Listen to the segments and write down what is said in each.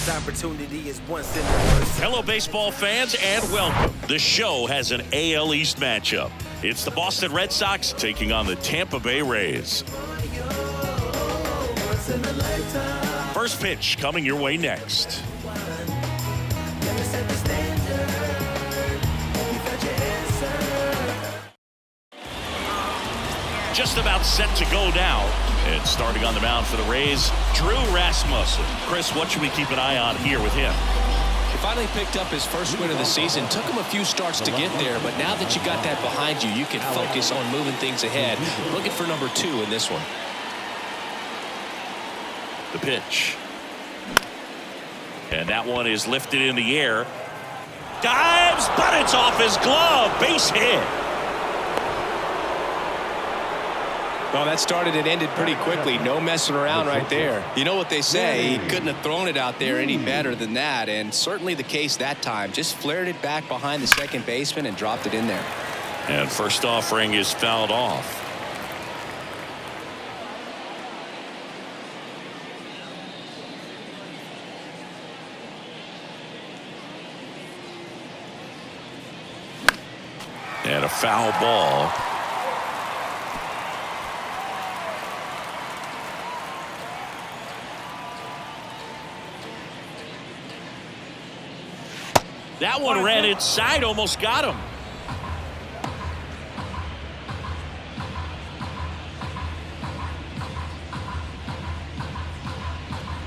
This opportunity is once in a lifetime. Hello, baseball fans, and welcome. The show has an AL East matchup. It's the Boston Red Sox taking on the Tampa Bay Rays. First pitch coming your way next. Just about set to go now. And starting on the mound for the Rays, Drew Rasmussen. Chris, what should we keep an eye on here with him? He finally picked up his first win of the season. Took him a few starts to get there, but now that you got that behind you, you can focus on moving things ahead. Looking for number 2 in this one. The pitch. And that one is lifted in the air. Dives, but it's off his glove. Base hit. Well, that started and ended pretty quickly. No messing around right there. You know what they say, he couldn't have thrown it out there any better than that, and certainly the case that time. Just flared it back behind the second baseman and dropped it in there. And first offering is fouled off. And a foul ball. That one ran inside, almost got him.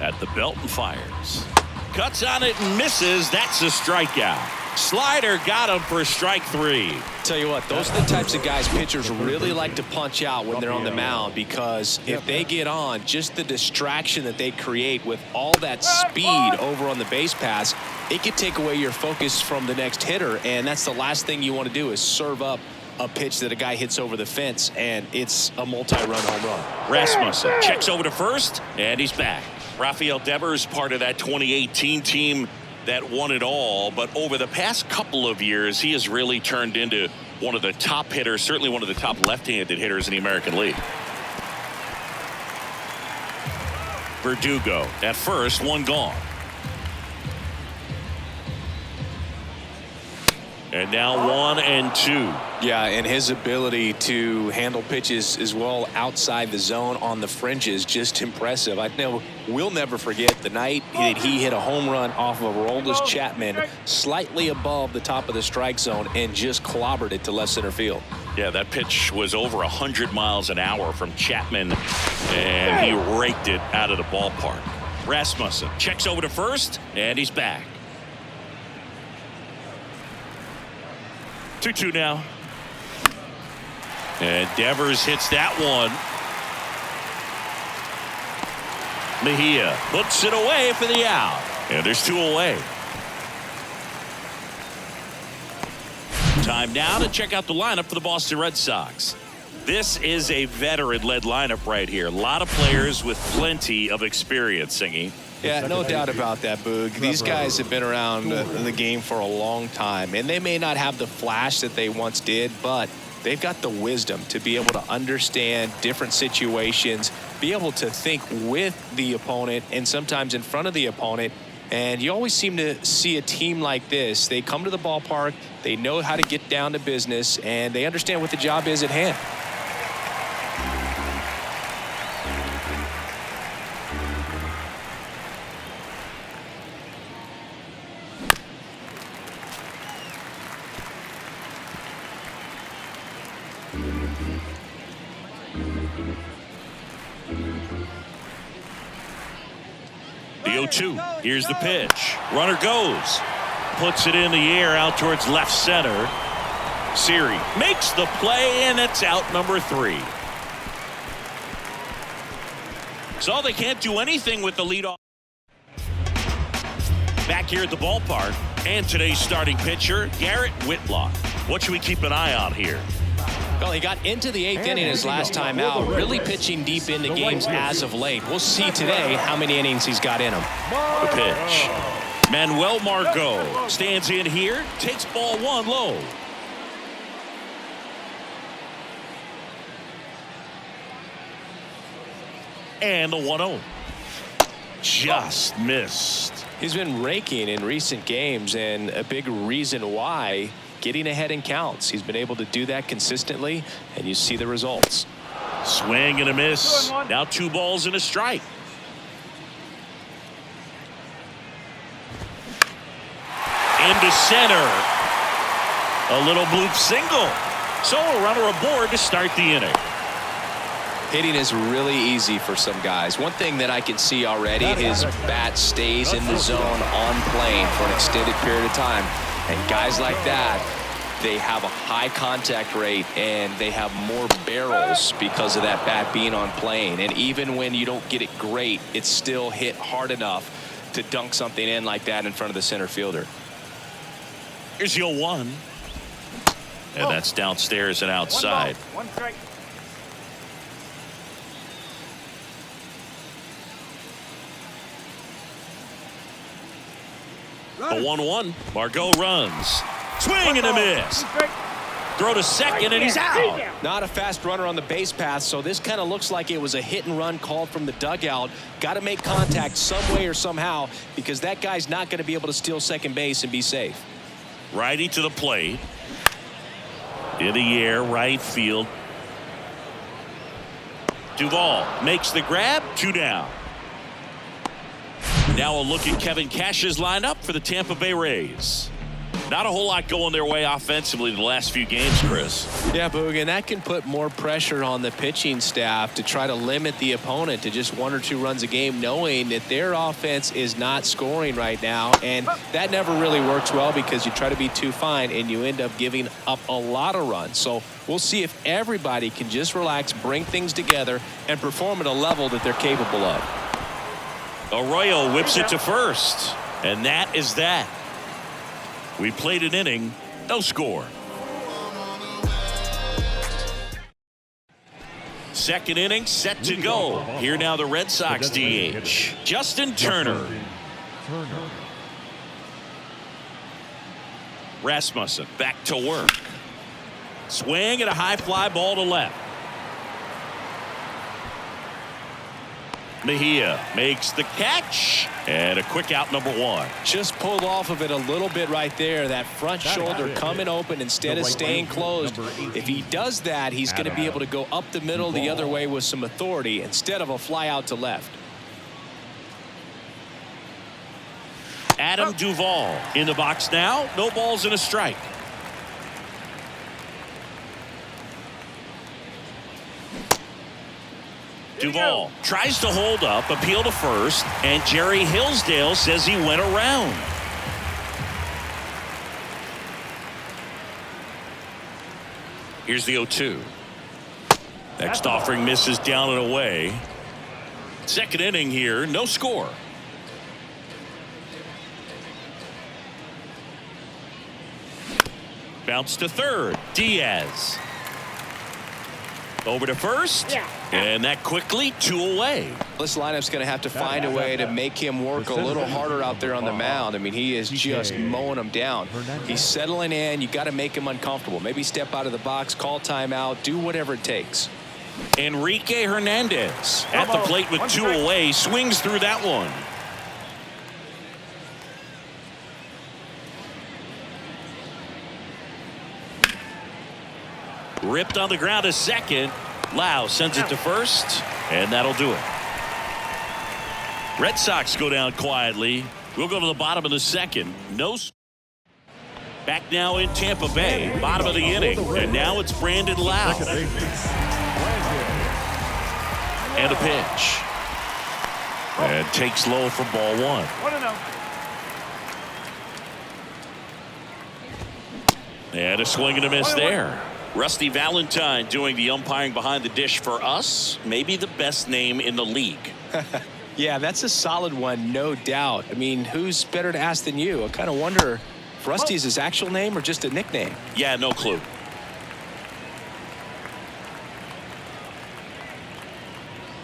At the belt and fires. Cuts on it and misses. That's a strikeout. Slider got him for strike 3. Tell you what, those are the types of guys pitchers really like to punch out when they're on the mound, because if they get on, just the distraction that they create with all that speed over on the base pass, it could take away your focus from the next hitter, and that's the last thing you want to do is serve up a pitch that a guy hits over the fence, and it's a multi-run home run. Rasmussen checks over to first, and he's back. Rafael Devers, part of that 2018 team that won it all, but over the past couple of years, he has really turned into one of the top hitters, certainly one of the top left-handed hitters in the American League. Verdugo at first, one gone. And now 1 and 2. Yeah, and his ability to handle pitches as well outside the zone on the fringes, just impressive. I know we'll never forget the night that he hit a home run off of Aroldis Chapman slightly above the top of the strike zone and just clobbered it to left center field. Yeah, that pitch was over 100 miles an hour from Chapman, and he raked it out of the ballpark. Rasmussen checks over to first, and he's back. 2-2 now. And Devers hits that one. Mejia puts it away for the out. And there's 2 away. Time now to check out the lineup for the Boston Red Sox. This is a veteran-led lineup right here. A lot of players with plenty of experience, Singy. Yeah, no doubt about that, Boog. These guys have been around the game for a long time, and they may not have the flash that they once did, but they've got the wisdom to be able to understand different situations, be able to think with the opponent and sometimes in front of the opponent. And you always seem to see a team like this. They come to the ballpark, they know how to get down to business, and they understand what the job is at hand. The 0-2. Here's the pitch. Runner goes. Puts it in the air out towards left center. Siri makes the play, and it's out number 3. So they can't do anything with the leadoff. Back here at the ballpark, and today's starting pitcher, Garrett Whitlock. What should we keep an eye on here? Well, he got into the 8th inning his last time out, really pitching deep into games as of late. We'll see today how many innings he's got in him. The pitch. Manuel Margot stands in here, takes ball 1 low. And the 1-0. Just missed. He's been raking in recent games, and a big reason why, getting ahead in counts. He's been able to do that consistently, and you see the results. Swing and a miss. Now 2 balls and a strike. Into center. A little bloop single. So a runner aboard to start the inning. Hitting is really easy for some guys. One thing that I can see already, his bat stays in the zone on plane for an extended period of time. And guys like that, they have a high contact rate and they have more barrels because of that bat being on plane. And even when you don't get it great, it's still hit hard enough to dunk something in like that in front of the center fielder. Here's your 1. And that's downstairs and outside. 1 strike. A 1-1. Margot runs. Swing and a miss. Throw to second and he's out. Not a fast runner on the base path, so this kind of looks like it was a hit and run called from the dugout. Got to make contact some way or somehow, because that guy's not going to be able to steal second base and be safe. Righty to the plate. In the air, right field. Duvall makes the grab. 2 down. Now a look at Kevin Cash's lineup for the Tampa Bay Rays. Not a whole lot going their way offensively the last few games, Chris. Yeah, Boog, and that can put more pressure on the pitching staff to try to limit the opponent to just 1 or 2 runs a game, knowing that their offense is not scoring right now. And that never really works well, because you try to be too fine and you end up giving up a lot of runs. So we'll see if everybody can just relax, bring things together, and perform at a level that they're capable of. Arroyo whips it to first. And that is that. We played an inning, no score. Second inning set to go. Here now the Red Sox DH, Justin Turner. Rasmussen back to work. Swing and a high fly ball to left. Mejia makes the catch, and a quick out, number 1. Just pulled off of it a little bit right there. That front shoulder coming open instead of staying closed. If he does that, he's going to be able to go up the middle the other way with some authority instead of a fly out to left. Adam Duvall in the box now. No balls and a strike. Duvall tries to hold up, appeal to first, and Jerry Hillsdale says he went around. Here's the 0-2. Next offering misses down and away. Second inning here, no score. Bounce to third. Diaz. Over to first. And that quickly 2 away. This lineup's going to have to find a way to make him work a little harder out there on the mound. I mean, he is just mowing them down. He's settling in. You got to make him uncomfortable. Maybe step out of the box, call timeout, do whatever it takes. Enrique Hernandez at the plate with 2 away, swings through that one. Ripped on the ground to second. Lau sends it to first, and that'll do it. Red Sox go down quietly. We'll go to the bottom of the second. Back now in Tampa Bay, bottom of the inning, and now it's Brandon Lau. And a pitch. And takes low for ball 1. 1-0. And a swing and a miss there. Rusty Valentine doing the umpiring behind the dish for us. Maybe the best name in the league. Yeah, that's a solid one, no doubt. I mean, who's better to ask than you? I kind of wonder if Rusty's his actual name or just a nickname. Yeah, no clue.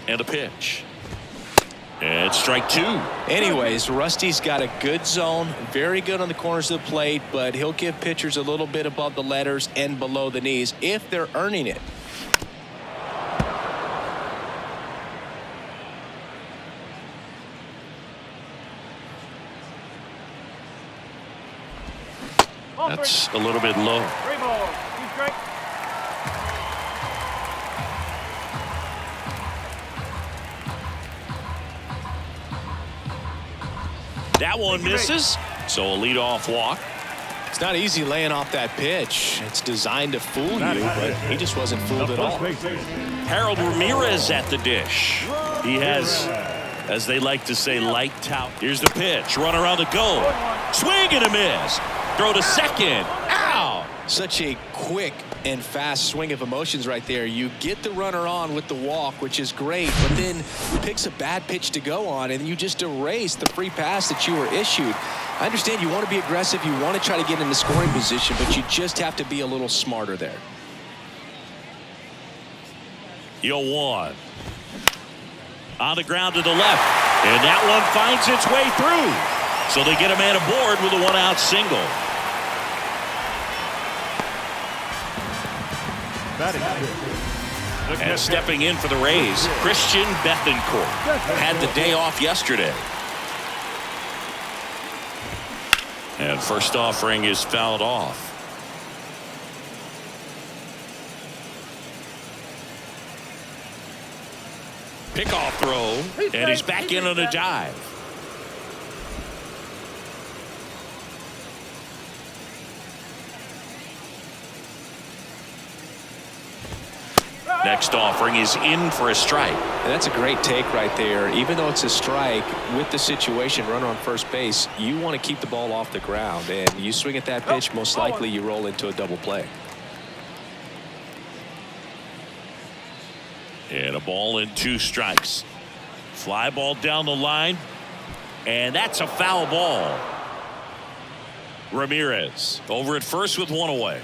And a pitch. And strike 2. Anyways, Rusty's got a good zone, very good on the corners of the plate, but he'll give pitchers a little bit above the letters and below the knees if they're earning it. That's a little bit low. That one misses, so a leadoff walk. It's not easy laying off that pitch. It's designed to fool you, but he just wasn't fooled at all. Harold Ramirez at the dish. He has, as they like to say, light tout. Here's the pitch. Runner on the go. Swing and a miss. Throw to second. Ow! Such a quick and fast swing of emotions right there. You get the runner on with the walk, which is great, but then picks a bad pitch to go on, and you just erase the free pass that you were issued. I understand you want to be aggressive, you want to try to get in the scoring position, but you just have to be a little smarter there. 0-1. On the ground to the left, and that one finds its way through. So they get a man aboard with a one-out single. And stepping in for the Rays, Christian Bethancourt had the day off yesterday. And first offering is fouled off. Pickoff throw, and he's back in on a dive. Next offering is in for a strike. And that's a great take right there. Even though it's a strike, with the situation, runner on first base, you want to keep the ball off the ground. And you swing at that pitch, most likely you roll into a double play. And a ball and 2 strikes. Fly ball down the line. And that's a foul ball. Ramirez over at first with 1 away.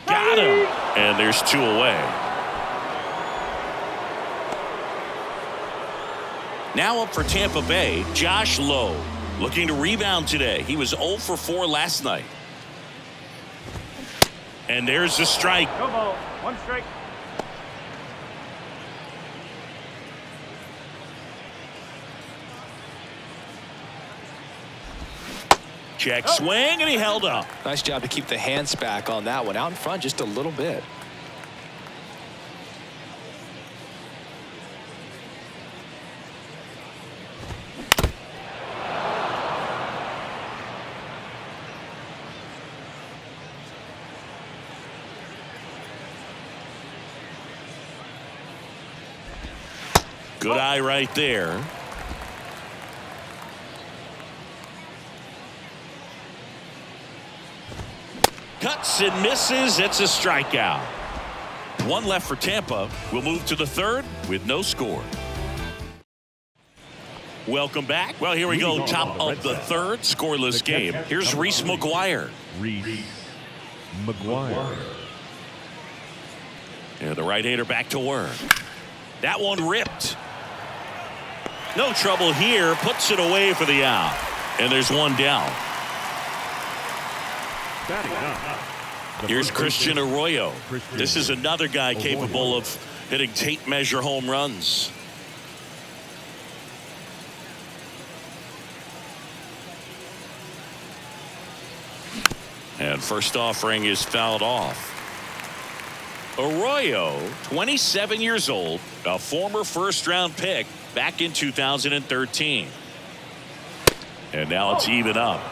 Got him. And there's 2 away. Now up for Tampa Bay, Josh Lowe. Looking to rebound today. He was 0 for 4 last night. And there's the strike. No ball. 1 strike. Check swing, and he held up. Nice job to keep the hands back on that one. Out in front just a little bit. Good eye right there. Cuts and misses. It's a strikeout. 1 left for Tampa. We'll move to the 3rd with no score. Welcome back. Well, here we go. Top of the 3rd. Scoreless game. Here's Reese McGuire. And the right-hander back to work. That one ripped. No trouble here. Puts it away for the out. And there's 1 down. Here's Christian Arroyo. This is another guy capable of hitting tape measure home runs. And first offering is fouled off. Arroyo, 27 years old, a former first-round pick back in 2013. And now it's even up.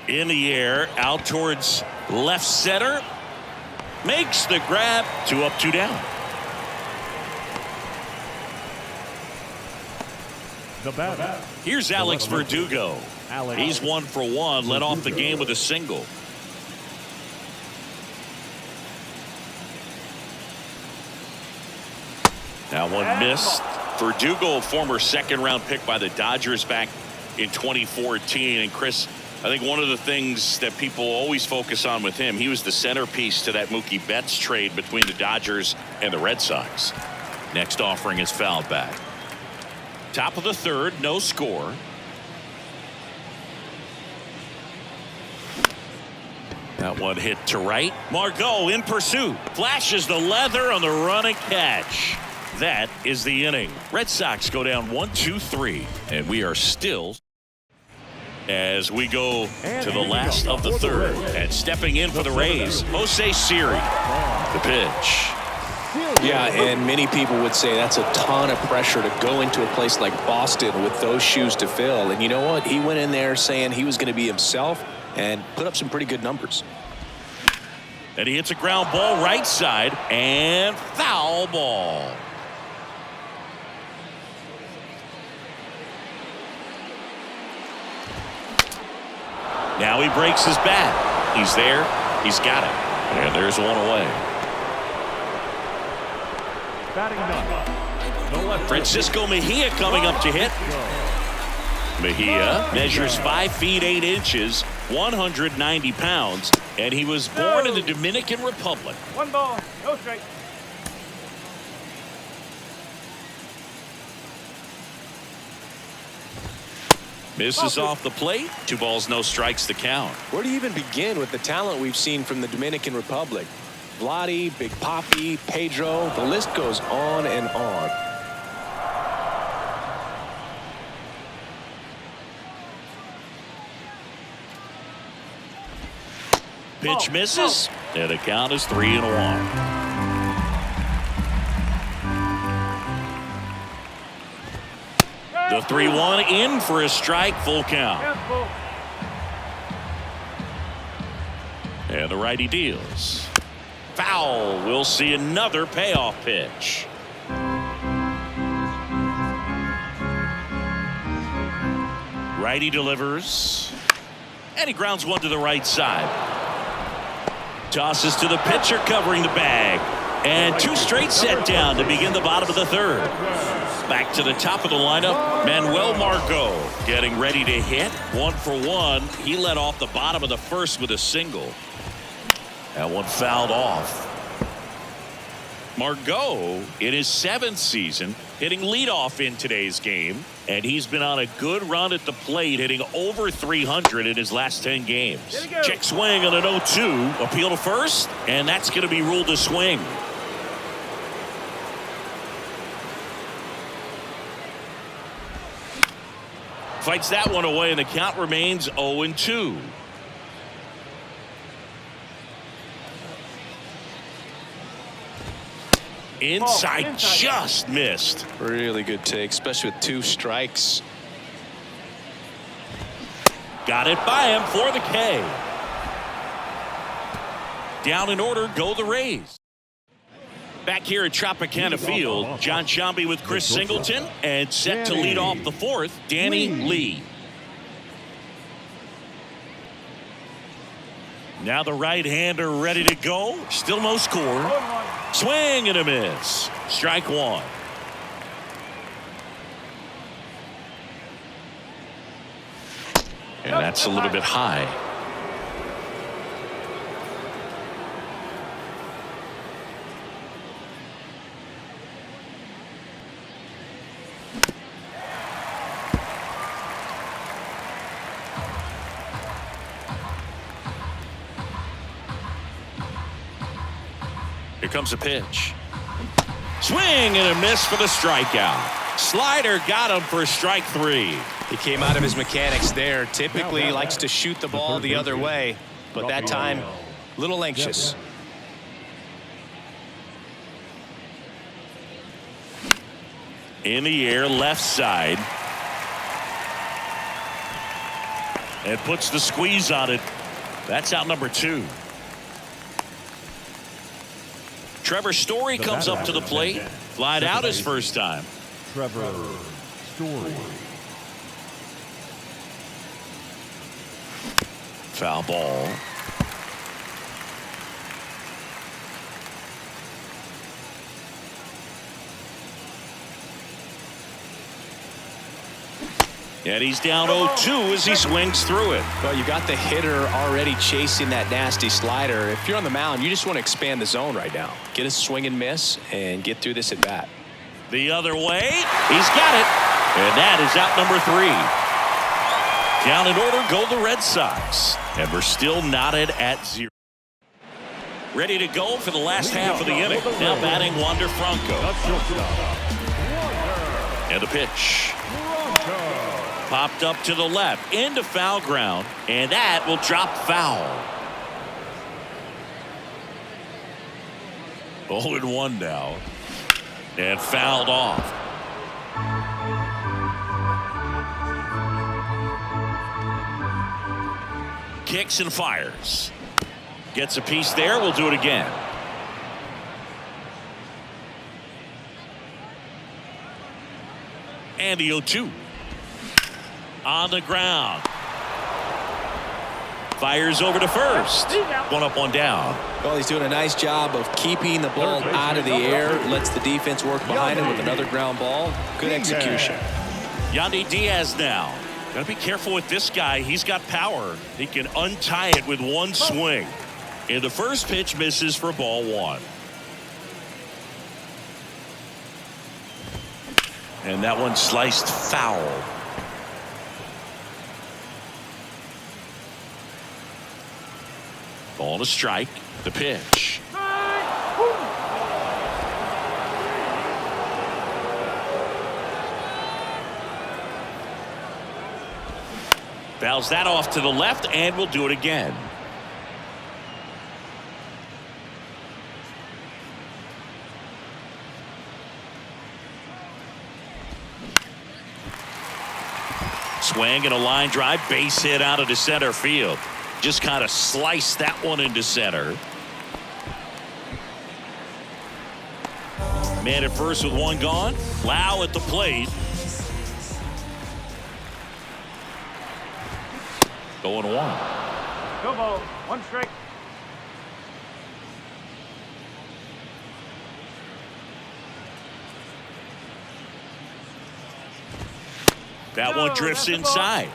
In the air, out towards left center. Makes the grab. 2 up, 2 down. Here's Alex Verdugo. He's 1 for 1. Led off the game with a single. That one missed. Verdugo, a former 2nd-round pick by the Dodgers back in 2014. And Chris, I think one of the things that people always focus on with him, he was the centerpiece to that Mookie Betts trade between the Dodgers and the Red Sox. Next offering is fouled back. Top of the 3rd, no score. That one hit to right. Margot in pursuit. Flashes the leather on the run and catch. That is the inning. Red Sox go down 1-2-3. And we are still as we go to the last of the third. And stepping in for the Rays, Jose Siri. The pitch. Yeah, and many people would say that's a ton of pressure to go into a place like Boston with those shoes to fill. And you know what? He went in there saying he was going to be himself and put up some pretty good numbers. And he hits a ground ball right side and foul ball. Now he breaks his bat. He's there. He's got it. And there's one away. Francisco Mejia coming up to hit. Mejia measures 5 feet 8 inches, 190 pounds, and he was born in the Dominican Republic. 1 ball, no strike. Misses off the plate. 2 balls, no strikes to count. Where do you even begin with the talent we've seen from the Dominican Republic? Vladdy, Big Papi, Pedro, the list goes on and on. Pitch misses, and the count is 3-1. The 3-1 in for a strike, full count. And the righty deals. Foul. We'll see another payoff pitch. Righty delivers. And he grounds one to the right side. Tosses to the pitcher covering the bag. And 2 straight set down to begin the bottom of the third. Back to the top of the lineup, Manuel Margot getting ready to hit. 1 for 1. He led off the bottom of the first with a single. That one fouled off. Margot in his 7th season hitting leadoff in today's game, and he's been on a good run at the plate, hitting over 300 in his last 10 games. Check swing on an 0-2. Appeal to first, and that's going to be ruled a swing. Fights that one away, and the count remains 0-2. Inside, just missed. Really good take, especially with 2 strikes. Got it by him for the K. Down in order go the Rays. Back here at Tropicana Field, John Sciambi with Chris Singleton, and set to lead off the 4th, Danny Lee. Now the right-hander ready to go. Still no score. Swing and a miss. Strike 1. And that's a little bit high. Here comes a pitch. Swing and a miss for the strikeout. Slider got him for strike 3. He came out of his mechanics there. Typically likes to shoot the ball the other way, but that time a little anxious. In the air, left side. And puts the squeeze on it. That's out number 2. Trevor Story comes up to the plate. Flied out his first time. Trevor Story. Foul ball. And he's down 0-2 as he swings through it. Well, you got the hitter already chasing that nasty slider. If you're on the mound, you just want to expand the zone right now. Get a swing and miss and get through this at bat. The other way. He's got it. And that is out number 3. Down in order go the Red Sox. And we're still knotted at 0. Ready to go for the last half of the inning. Now batting Wander Franco. And the pitch. Popped up to the left. Into foul ground. And that will drop foul. 0-1 now. And fouled off. Kicks and fires. Gets a piece there. We'll do it again. And the 0-2. On the ground. Fires over to first. One up, one down. Well, he's doing a nice job of keeping the ball out of the air. Lets the defense work behind him with another ground ball. Good execution. Yandy Diaz now. Got to be careful with this guy. He's got power. He can untie it with one swing. And the first pitch misses for ball 1. And that one sliced foul. Ball to strike. The pitch. Fouls that off to the left, and we'll do it again. Swing and a line drive, base hit out of the center field. Just kind of sliced that one into center. Man at first with one gone. Lau at the plate. Going 1. Go ball. 1 strike. That one drifts inside.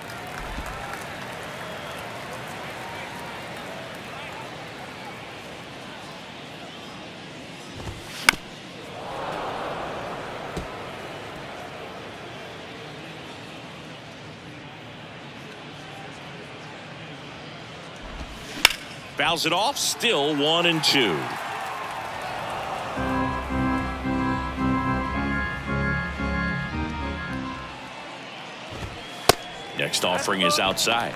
Fouls it off. Still 1-2. Next offering is outside.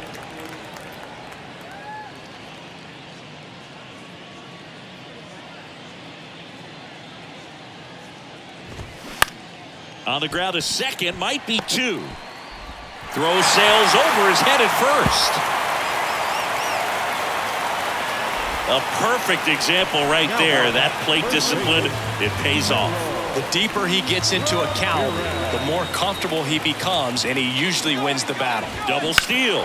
On the ground to second, might be 2. Throw sails over his head at first. A perfect example right there. That plate discipline, it pays off. The deeper he gets into a count, the more comfortable he becomes, and he usually wins the battle. Double steal.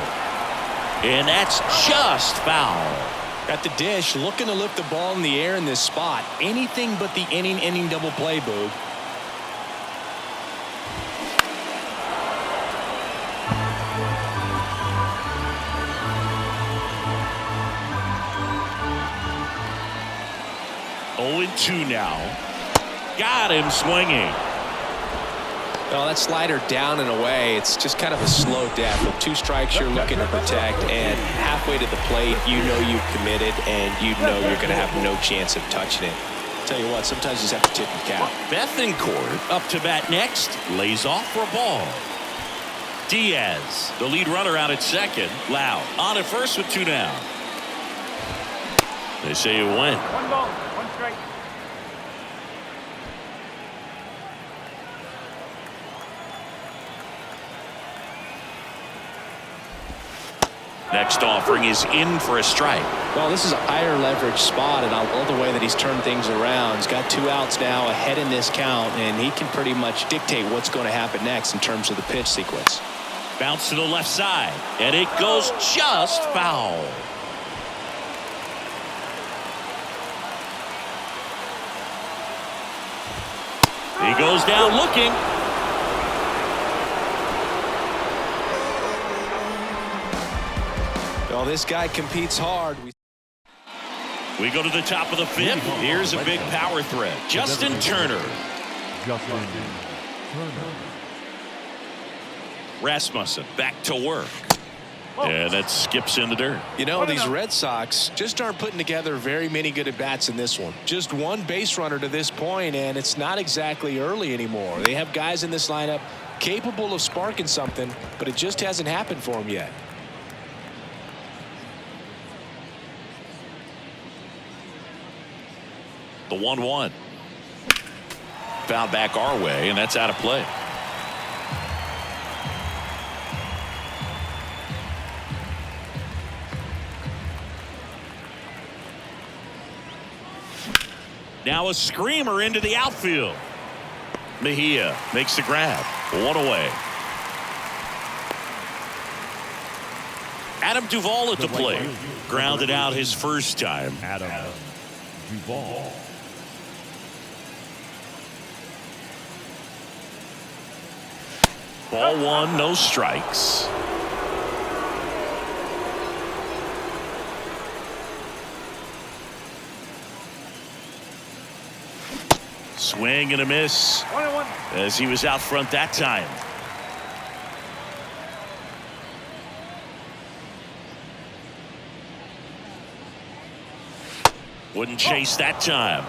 And that's just foul. At the dish, looking to lift the ball in the air in this spot. Anything but the inning double play, Boog. Two now. Got him swinging. Well, that slider down and away, it's just kind of a slow death. With 2 strikes, you're looking to protect, and halfway to the plate, you know you've committed, and you know you're going to have no chance of touching it. Tell you what, sometimes you just have to tip your cap. Bethencourt up to bat next, lays off for a ball. Diaz, the lead runner out at second. Lau on at first with 2 down. They say you win. 1 ball, 1 strike. Next offering is in for a strike. Well, this is a higher leverage spot, and I love the way that he's turned things around. He's got 2 outs now ahead in this count, and he can pretty much dictate what's going to happen next in terms of the pitch sequence. Bounce to the left side, and it goes just foul. He goes down looking. Well, this guy competes hard. We go to the top of the 5th. Here's a big power threat. Justin Turner. Rasmussen back to work. And that skips in the dirt. You know, these Red Sox just aren't putting together very many good at-bats in this one. Just one base runner to this point, and it's not exactly early anymore. They have guys in this lineup capable of sparking something, but it just hasn't happened for them yet. The 1-1. Fouled back our way, and that's out of play. Now a screamer into the outfield. Mejia makes the grab. One away. Adam Duvall at the plate. Grounded out his first time. Adam Duvall. Ball one, no strikes. Swing and a miss 1-1. as he was out front that time. Wouldn't chase that time.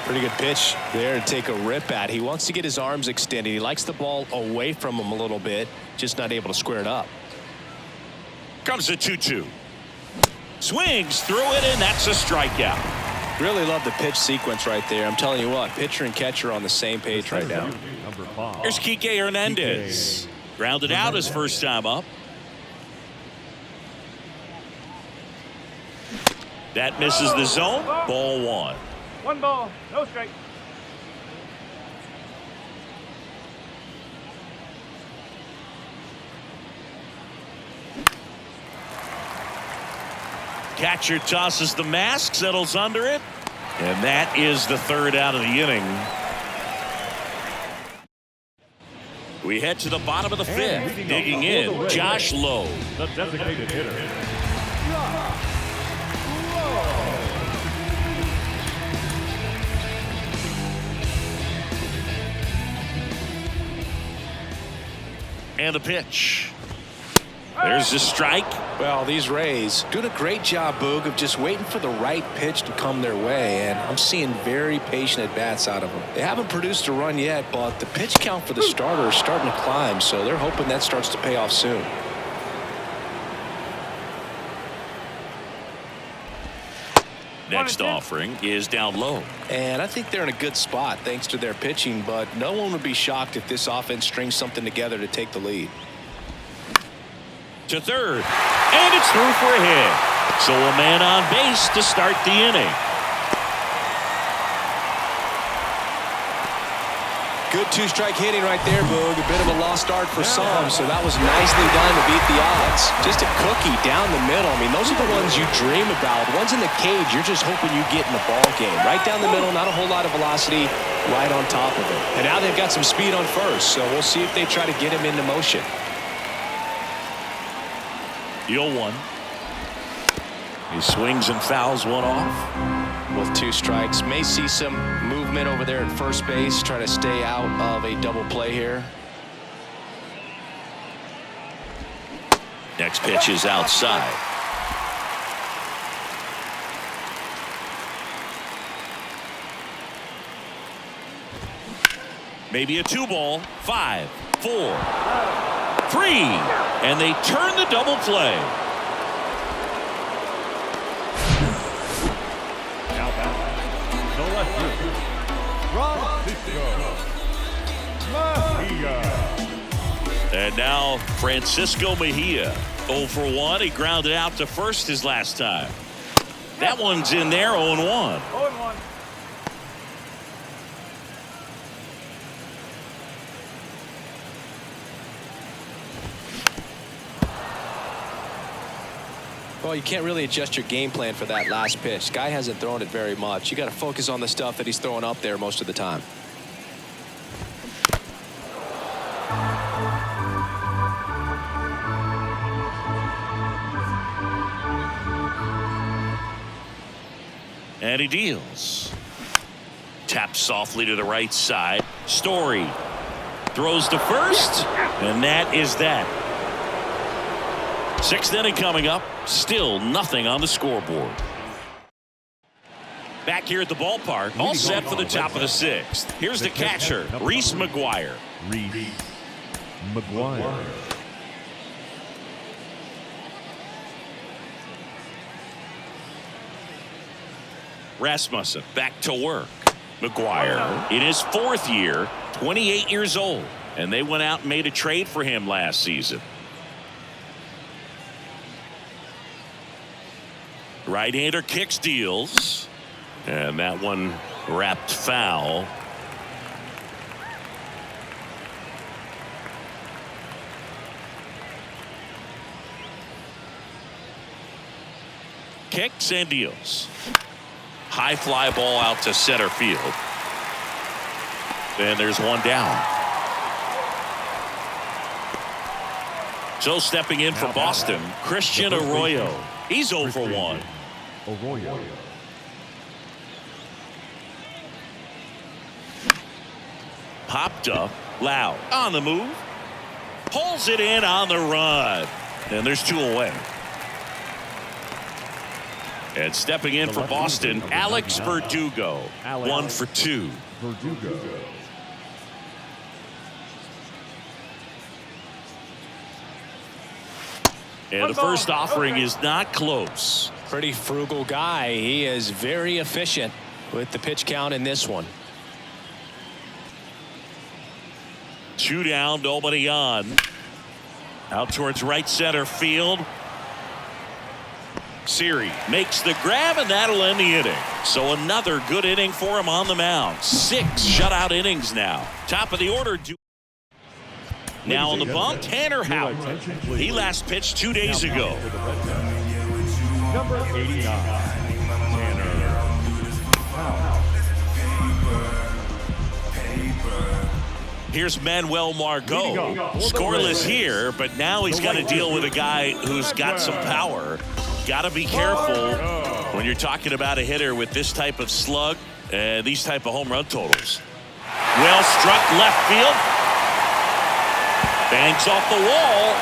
Pretty good pitch there to take a rip at. He wants to get his arms extended. He likes the ball away from him a little bit, just not able to square it up. Comes a 2-2. Swings through it, and that's a strikeout. Really love the pitch sequence right there. I'm telling you what, pitcher and catcher are on the same page right now. Number 5. Here's Kike Hernandez. Grounded out his first time up. That misses the zone. Ball one. 1 ball, no strike. Catcher tosses the mask, settles under it, and that is the third out of the inning. We head to the bottom of the fifth. Digging in, Josh Lowe. The designated hitter. And the pitch. There's the strike. Well, these Rays doing a great job, Boog, of just waiting for the right pitch to come their way, and I'm seeing very patient at-bats out of them. They haven't produced a run yet, but the pitch count for the starter is starting to climb, so they're hoping that starts to pay off soon. Next offering is down low. And I think they're in a good spot thanks to their pitching, but no one would be shocked if this offense strings something together to take the lead. To third, and it's through for a hit. So a man on base to start the inning. Good two-strike hitting right there, Boog. A bit of a lost start for some, so that was nicely done to beat the odds. Just a cookie down the middle. I mean, those are the ones you dream about. Ones in the cage, you're just hoping you get in the ball game. Right down the middle, not a whole lot of velocity, right on top of it. And now they've got some speed on first, so we'll see if they try to get him into motion. The 0-1. He swings and fouls one off. With two strikes, may see some movement over there at first base, trying to stay out of a double play here. Next pitch is outside. Maybe a 2-ball. 5, 4, 3, and they turn the double play. Now back. The left fielder. Mejia. And now Francisco Mejia. 0 for 1. He grounded out to first his last time. That one's in there. 0-1. 0-1. Well, you can't really adjust your game plan for that last pitch. Guy hasn't thrown it very much. You got to focus on the stuff that he's throwing up there most of the time. And he deals. Taps softly to the right side. Story throws to first, and that is that. Sixth inning coming up. Still nothing on the scoreboard. Back here at the ballpark, all set for the top of the sixth. Here's the catcher, Reese McGuire. Reese McGuire. Rasmussen back to work. McGuire in his fourth year, 28 years old, and they went out and made a trade for him last season. Right-hander kicks, deals, and that one wrapped foul. Kicks and deals. High fly ball out to center field. And there's one down. So stepping in for Boston, Christian Arroyo. He's 0 for 1. Arroyo. Popped up, Loud on the move. Pulls it in on the run. And there's 2 away. And stepping in for Boston, Alex Verdugo. 1 for 2. Verdugo. And the first offering is not close. Pretty frugal guy. He is very efficient with the pitch count in this one. 2 down, nobody on. Out towards right center field. Siri makes the grab, and that'll end the inning. So another good inning for him on the mound. 6 shutout innings now. Top of the order. Now on the bump, Tanner Houck. He last pitched 2 days ago. Number 89, Tanner Houck. Here's Manuel Margot. Scoreless here, but now he's got to deal with a guy who's got some power. Got to be careful when you're talking about a hitter with this type of slug and these type of home run totals. Well struck left field. Bangs off the wall.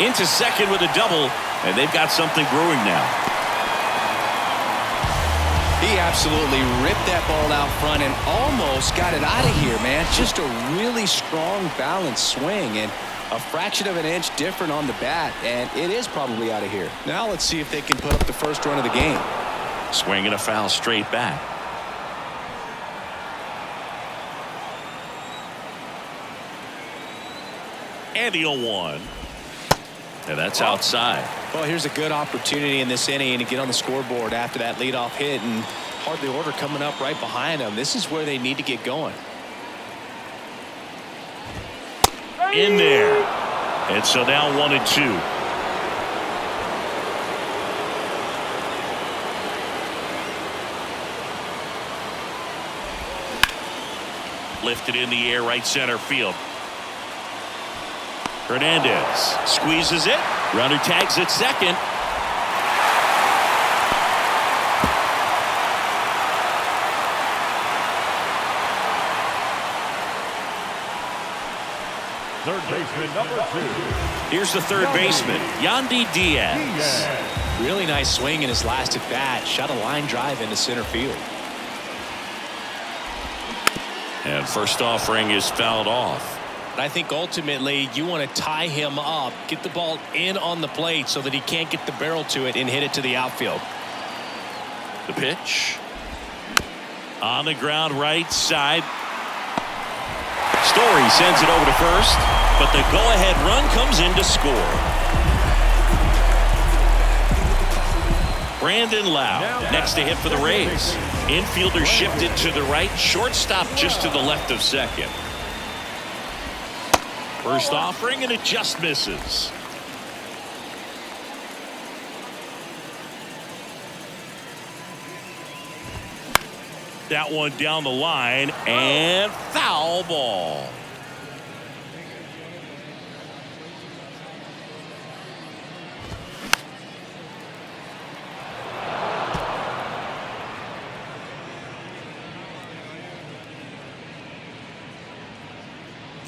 Into second with a double, and they've got something brewing now. He absolutely ripped that ball out front and almost got it out of here, man. Just a really strong, balanced swing, and a fraction of an inch different on the bat, and it is probably out of here. Now let's see if they can put up the first run of the game. Swing and a foul straight back. And the 0-1. And that's outside. Well, here's a good opportunity in this inning to get on the scoreboard after that leadoff hit, and hardly order coming up right behind them. This is where they need to get going. In there. And so now 1-2. Lifted in the air, right center field. Hernandez squeezes it. Runner tags at second. Third baseman, number 2. Here's the third baseman, Yandy Diaz. Really nice swing in his last at bat. Shot a line drive into center field. And first offering is fouled off. But I think ultimately you want to tie him up, get the ball in on the plate so that he can't get the barrel to it and hit it to the outfield. The pitch. On the ground, right side. Story sends it over to first, but the go-ahead run comes in to score. Brandon Lowe next to hit for the Rays. Infielder shifted to the right, shortstop just to the left of second. First offering, and it just misses. That one down the line, and foul ball.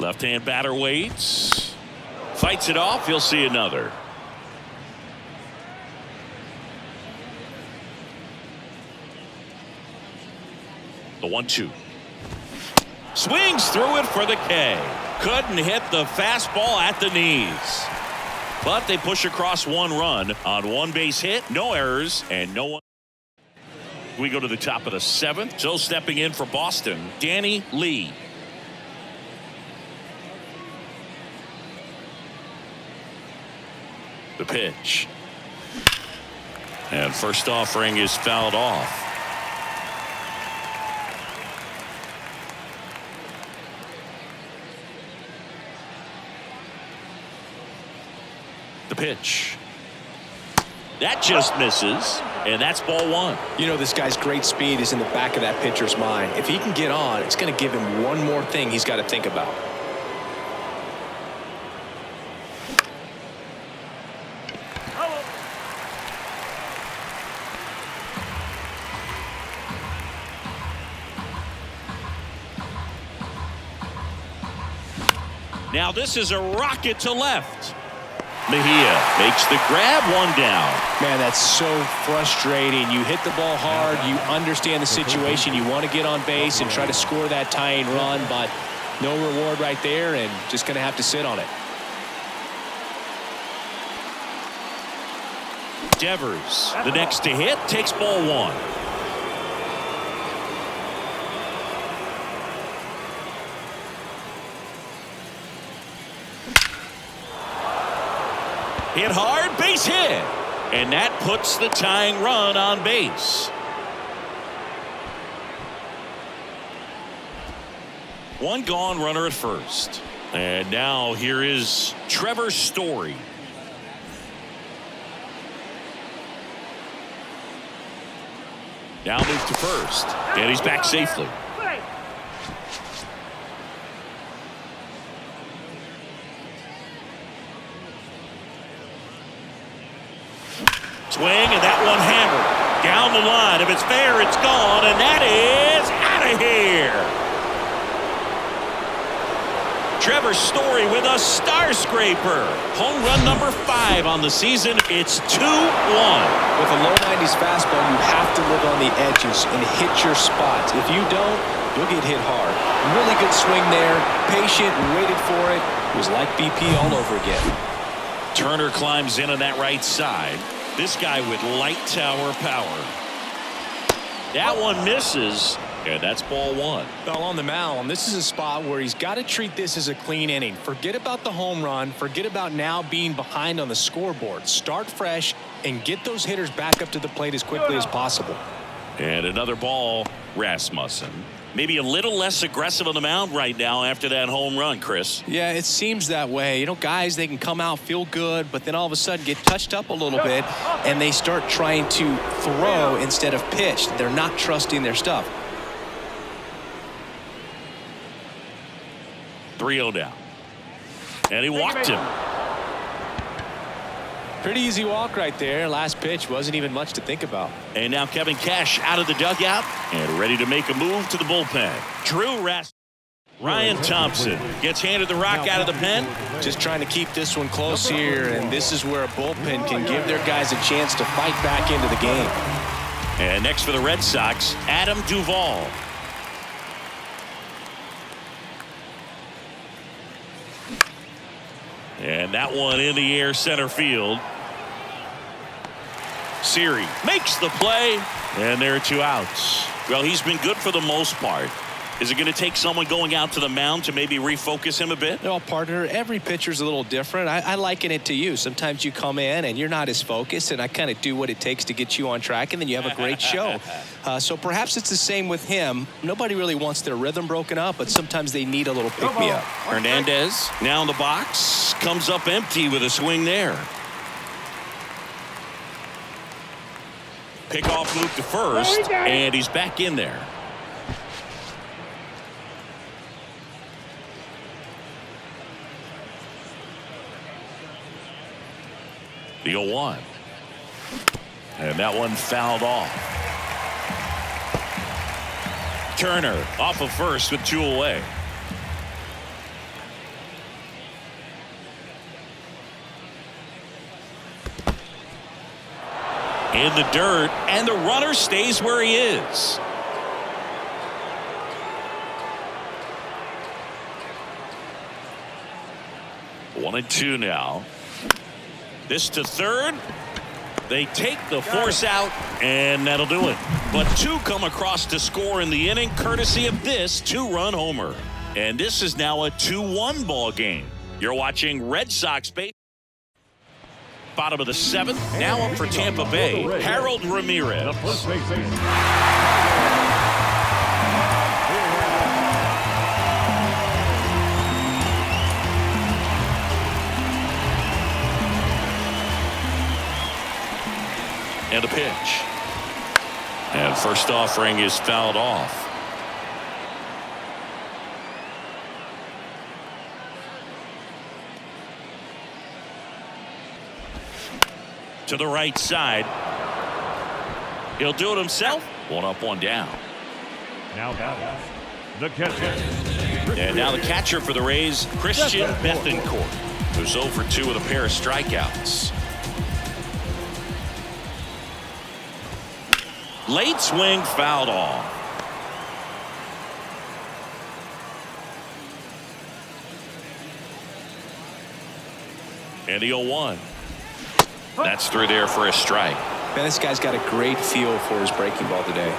Left-hand batter waits. Fights it off. He'll see another. The 1-2. Swings through it for the K. Couldn't hit the fastball at the knees. But they push across 1 run on 1 base hit. No errors and no one. We go to the top of the 7th. So stepping in for Boston, Danny Lee. The pitch. And first offering is fouled off. The pitch. That just misses, and that's ball 1. You know, this guy's great speed is in the back of that pitcher's mind. If he can get on, it's going to give him one more thing he's got to think about. Now this is a rocket to left. Mejia makes the grab, 1 down. Man, that's so frustrating. You hit the ball hard. You understand the situation. You want to get on base and try to score that tying run, but no reward right there, and just going to have to sit on it. Devers, the next to hit, takes ball 1. Hit hard, base hit. And that puts the tying run on base. 1 gone, runner at first. And now here is Trevor Story. Now moves to first. And he's back safely. Swing, and that one hammered down the line. If it's fair, it's gone, and that is out of here. Trevor Story with a star scraper. Home run number 5 on the season. It's 2-1. With a low 90s fastball, you have to live on the edges and hit your spots. If you don't, you'll get hit hard. Really good swing there. Patient, waited for it. It was like BP all over again. Turner climbs in on that right side. This guy with light tower power. That one misses, and that's ball 1. Well, on the mound, this is a spot where he's got to treat this as a clean inning. Forget about the home run. Forget about now being behind on the scoreboard. Start fresh and get those hitters back up to the plate as quickly as possible. And another ball, Rasmussen. Maybe a little less aggressive on the mound right now after that home run, Chris. Yeah, it seems that way. You know, guys, they can come out, feel good, but then all of a sudden get touched up a little bit, and they start trying to throw instead of pitch. They're not trusting their stuff. 3-0 down. And he walked him. Pretty easy walk right there. Last pitch wasn't even much to think about. And now Kevin Cash out of the dugout and ready to make a move to the bullpen. Ryan Thompson gets handed the rock out of the pen. Just trying to keep this one close here, and this is where a bullpen can give their guys a chance to fight back into the game. And next for the Red Sox, Adam Duvall. And that one in the air center field. Siri makes the play, and there are 2 outs. Well, he's been good for the most part. Is it going to take someone going out to the mound to maybe refocus him a bit? Well, partner, every pitcher's a little different. I liken it to you. Sometimes you come in and you're not as focused, and I kind of do what it takes to get you on track, and then you have a great show. So perhaps it's the same with him. Nobody really wants their rhythm broken up, but sometimes they need a little pick-me-up. Hernandez now in the box, comes up empty with a swing there. Pickoff move to first, and he's back in there. The 0-1. And that one fouled off. Turner off of first with 2 away. in the dirt, and the runner stays where he is. One and two now. This to third. They take the force out, and that'll do it. But two come across to score in the inning, courtesy of this two-run homer. And this is now a 2-1 ball game. You're watching Red Sox baseball. Bottom of the seventh. Now up for Tampa Bay, Harold Ramirez. The first baseman. And a pitch. And first offering is fouled off. To the right side. He'll do it himself. One up, one down. Now the catcher. And now the catcher for the Rays, Christian Bethancourt, who's 0 for 2 with a pair of strikeouts. Late swing, fouled off. And the 0-1. That's through there for a strike. Man, this guy's got a great feel for his breaking ball today.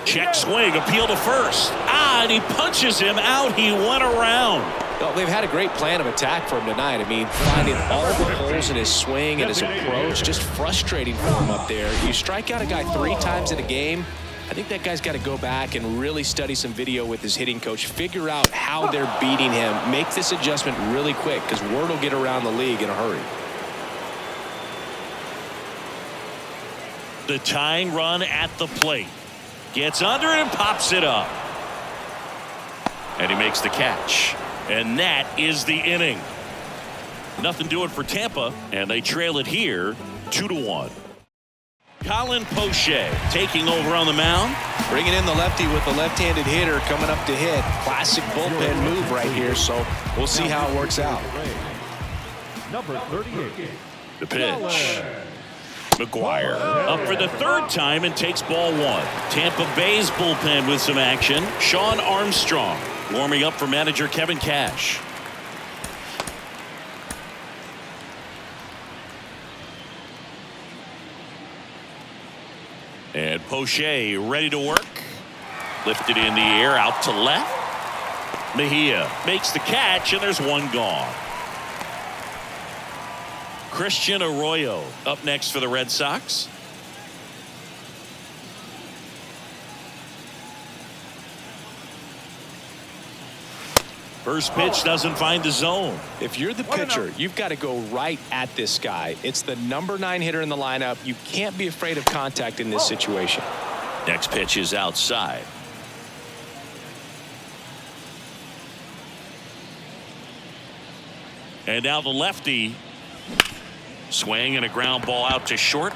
Check swing, appeal to first. And he punches him out. He went around. Well, they've had a great plan of attack for him tonight. I mean, finding all the holes in his swing and his approach, just frustrating for him up there. You strike out a guy 3 times in a game, I think that guy's got to go back and really study some video with his hitting coach, figure out how they're beating him, make this adjustment really quick, because word will get around the league in a hurry. The tying run at the plate. Gets under it and pops it up. And he makes the catch. And that is the inning. Nothing doing for Tampa, and they trail it here 2-1. Colin Poche taking over on the mound. Bringing in the lefty with the left-handed hitter coming up to hit. Classic bullpen move right here, so we'll see how it works out. Number 38. The pitch. McGuire up for the 3rd time and takes ball 1. Tampa Bay's bullpen with some action. Sean Armstrong warming up for manager Kevin Cash. And Poche ready to work. Lifted in the air out to left. Mejia makes the catch, and there's one gone. Christian Arroyo up next for the Red Sox. First pitch doesn't find the zone. If you're the pitcher, you've got to go right at this guy. It's the number 9 hitter in the lineup. You can't be afraid of contact in this situation. Next pitch is outside. And now the lefty. Swing and a ground ball out to short.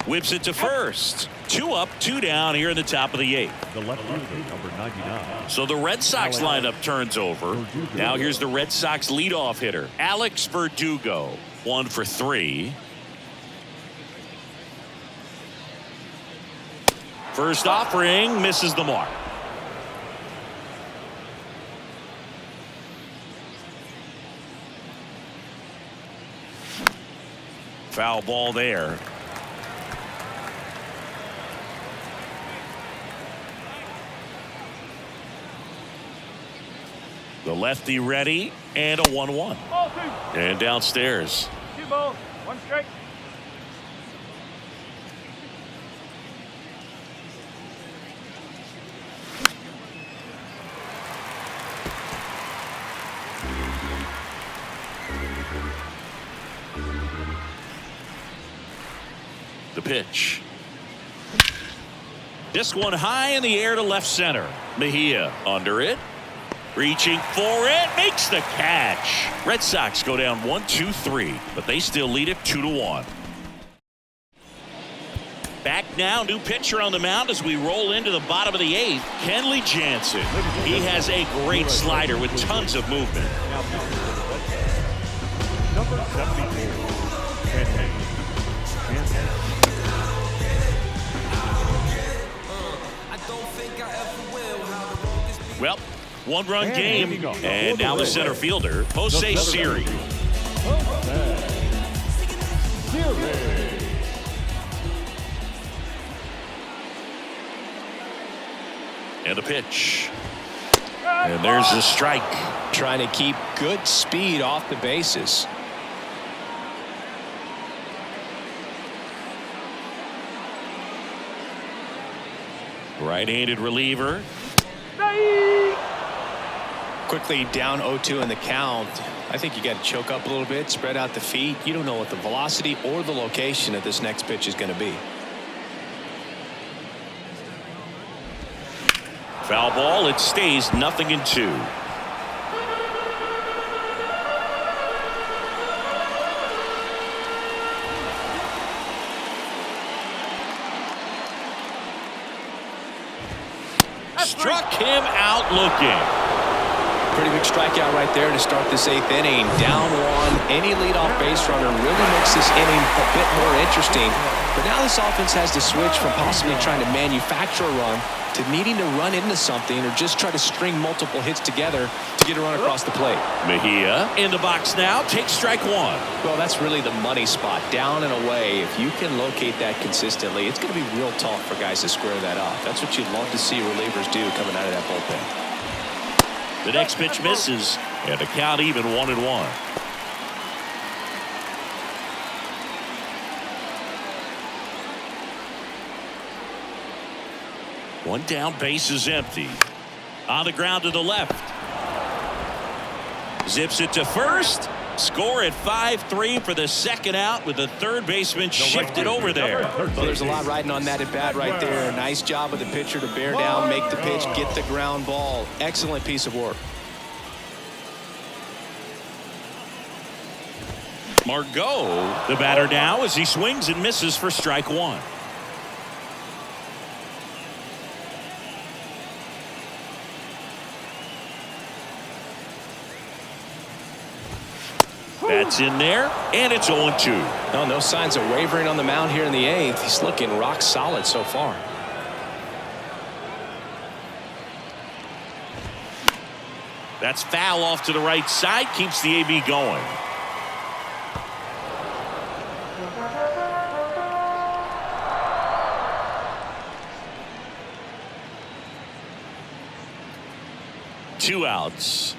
Whips it to first. 2 up, 2 down here in the top of the 8th. The left fielder, number 99. So the Red Sox lineup turns over. Now here's the Red Sox leadoff hitter, Alex Verdugo. 1 for 3. First offering misses the mark. Foul ball there. The lefty ready, and a 1-1. Ball 2. And downstairs. 2 balls, 1 strike. The pitch. This one high in the air to left center. Mejia under it. Reaching for it, makes the catch. Red Sox go down 1-2-3, but they still lead it 2-1. Back now, new pitcher on the mound as we roll into the bottom of the 8th, Kenley Jansen. He has a great slider with tons of movement. Number 74. Kenny. Jansen. Well, one-run And game, hitting off and now the center fielder, Jose Siri. And the pitch. And there's the strike. Trying to keep good speed off the bases. Right-handed reliever. Quickly down 0-2 in the count. I think you got to choke up a little bit, spread out the feet. You don't know what the velocity or the location of this next pitch is going to be. Foul ball. It stays 0-2. Struck him out looking. Pretty big strikeout right there to start this 8th inning. Down one. Any leadoff base runner really makes this inning a bit more interesting. But now this offense has to switch from possibly trying to manufacture a run to needing to run into something or just try to string multiple hits together to get a run across the plate. Mejia in the box now. Takes strike one. Well, that's really the money spot. Down and away. If you can locate that consistently, it's going to be real tough for guys to square that up. That's what you'd love to see relievers do coming out of that bullpen. The next pitch misses, and the count even 1-1. One down, base is empty. On the ground to the left. Zips it to first. Score at 5-3 for the second out with the third baseman shifted over there. Well, there's a lot riding on that at bat right there. Nice job of the pitcher to bear down, make the pitch, get the ground ball. Excellent piece of work. Margot, the batter now as he swings and misses for strike one. That's in there, and it's 0-2. No signs of wavering on the mound here in the 8th. He's looking rock solid so far. That's foul off to the right side, keeps the AB going. Two outs.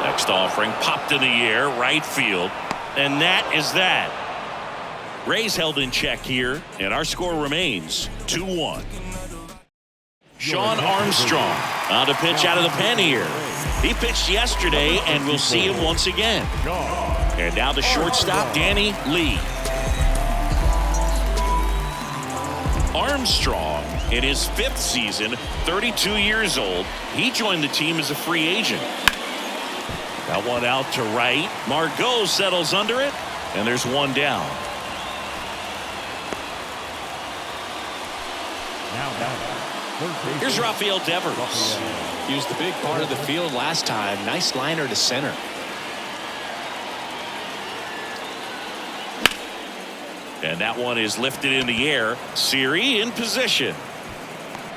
Next offering popped in the air, right field, and that is that. Rays held in check here, and our score remains 2-1. Sean Armstrong on to pitch out of the pen here. He pitched yesterday, and we'll see him once again. And now the shortstop, Danny Lee. Armstrong, in his 5th season, 32 years old, he joined the team as a free agent. That one out to right. Margot settles under it, and there's one down. Here's Rafael Devers. Used the big part of the field last time. Nice liner to center. And that one is lifted in the air. Siri in position.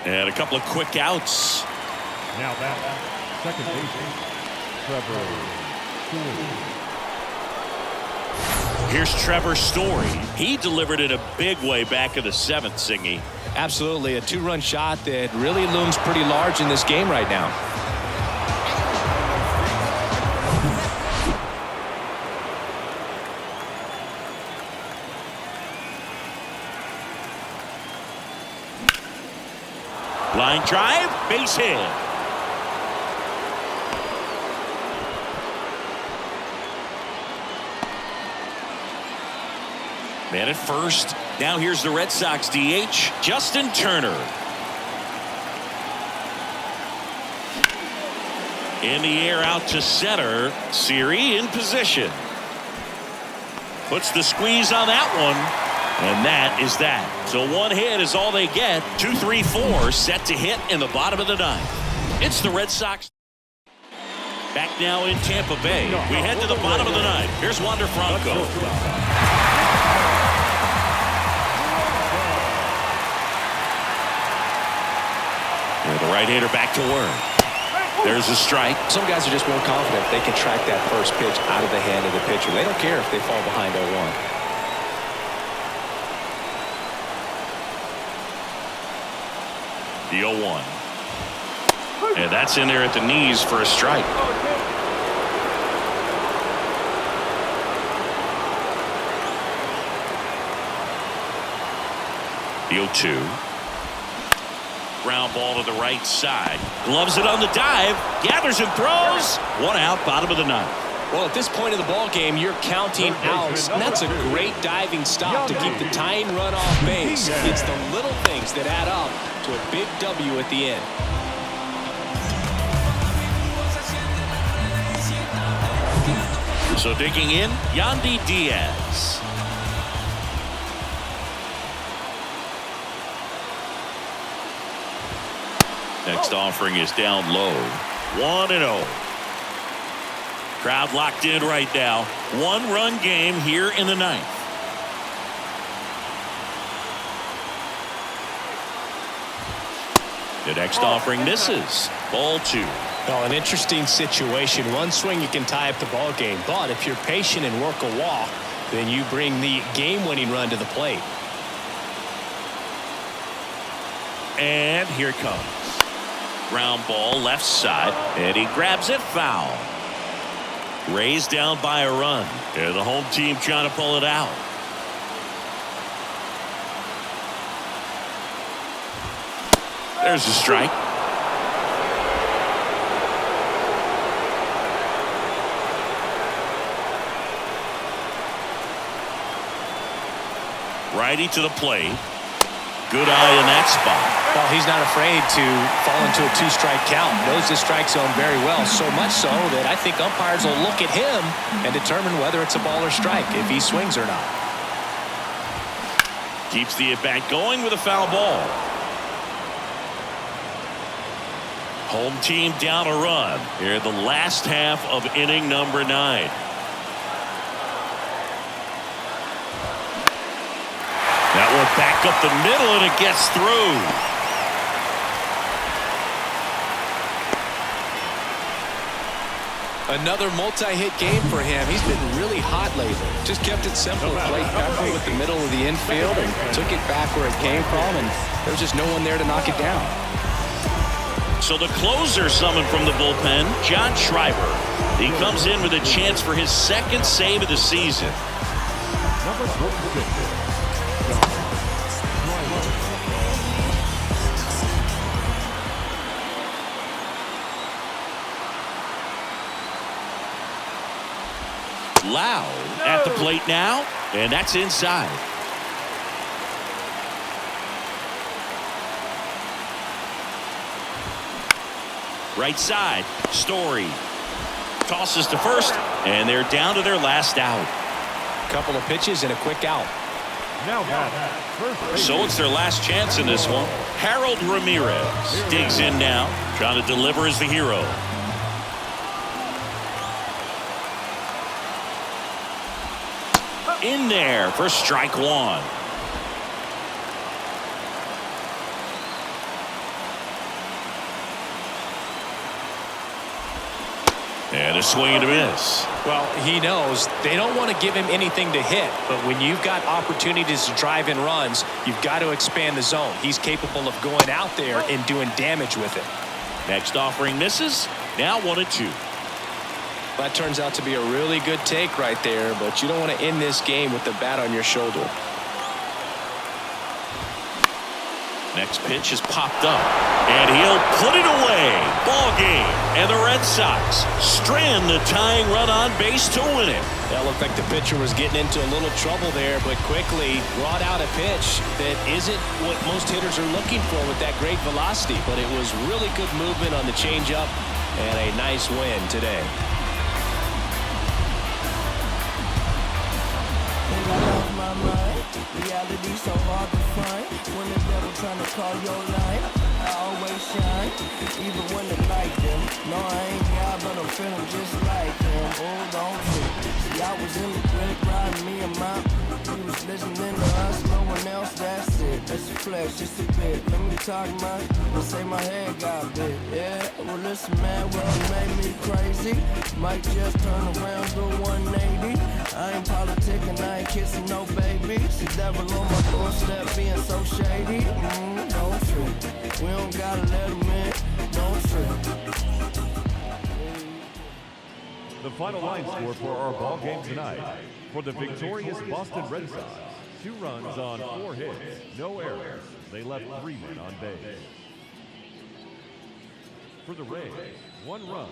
And a couple of quick outs. Now back, second baseman, Trevor Story. Here's Trevor Story. He delivered it a big way back in the 7th, Singy. Absolutely, a 2-run shot that really looms pretty large in this game right now. Line drive, base hit. Man at first. Now here's the Red Sox DH, Justin Turner. In the air out to center. Siri in position. Puts the squeeze on that one. And that is that. So one hit is all they get. 2-3-4 set to hit in the bottom of the 9th. It's the Red Sox. Back now in Tampa Bay. We head to the bottom of the ninth. Here's Wander Franco. And the right-hander back to work. There's a strike. Some guys are just more confident they can track that first pitch out of the hand of the pitcher. They don't care if they fall behind 0-1. The 0-1. And that's in there at the knees for a strike. The 0-2. Ground ball to the right side. Gloves it on the dive. Gathers and throws. One out, bottom of the ninth. Well, at this point of the ball game, you're counting outs, and that's a great diving stop to keep the tying run off base. It's the little things that add up to a big W at the end. So digging in, Yandy Diaz. Next offering is down low. 1-0. Crowd locked in right now. One-run game here in the ninth. The next offering misses. Ball 2. Well, an interesting situation. One swing you can tie up the ball game, but if you're patient and work a walk, then you bring the game-winning run to the plate. And here it comes. Ground ball left side, and he grabs it foul. Raised down by a run. And the home team trying to pull it out. There's a strike. Righty to the plate. Good eye in that spot. Well, he's not afraid to fall into a two-strike count. Knows the strike zone very well, so much so that I think umpires will look at him and determine whether it's a ball or strike, if he swings or not. Keeps the at-bat going with a foul ball. Home team down a run here in the last half of inning number 9. That one back up the middle, and it gets through. Another multi-hit game for him. He's been really hot lately. Just kept it simple. Played carefully with the middle of the infield and took it back where it came from, and there was just no one there to knock it down. So the closer summoned from the bullpen, John Schreiber. He comes in with a chance for his second save of the season. Number 46. Loud at the plate now, and that's inside. Right side, Story tosses to first, and they're down to their last out. Couple of pitches and a quick out. Now first. So it's their last chance in this one. Harold Ramirez digs in now, trying to deliver as the hero. In there for strike 1. And a swing and a miss. Well, he knows they don't want to give him anything to hit, but when you've got opportunities to drive in runs, you've got to expand the zone. He's capable of going out there and doing damage with it. Next offering misses. Now 1-2. That turns out to be a really good take right there, but you don't want to end this game with the bat on your shoulder. Next pitch is popped up, and he'll put it away. Ball game, and the Red Sox strand the tying run on base to win it. That looked like the pitcher was getting into a little trouble there, but quickly brought out a pitch that isn't what most hitters are looking for with that great velocity, but it was really good movement on the changeup and a nice win today. Off my mind. Reality so hard to find. When the devil trying to call your line, I always shine, even when they like them. No, I ain't God, but I'm feeling just like him. Hold on to. See, I was in the crib riding me and my. He was listening to us, no one else. That's it. That's a flex, just a bit. Let me talk my. Let's say my head got bit. Yeah. Well, listen, man. Well, it made me crazy. Might just turn around to 180. I ain't politicking, I ain't kissing no babies. The devil on my doorstep being so shady. Don't trip. We don't gotta let him in. Don't trip. The final line score for our ball game tonight. For the victorious Boston Red Sox, 2 runs on 4 hits, no errors. They left 3 men on base. For the Rays, 1 run,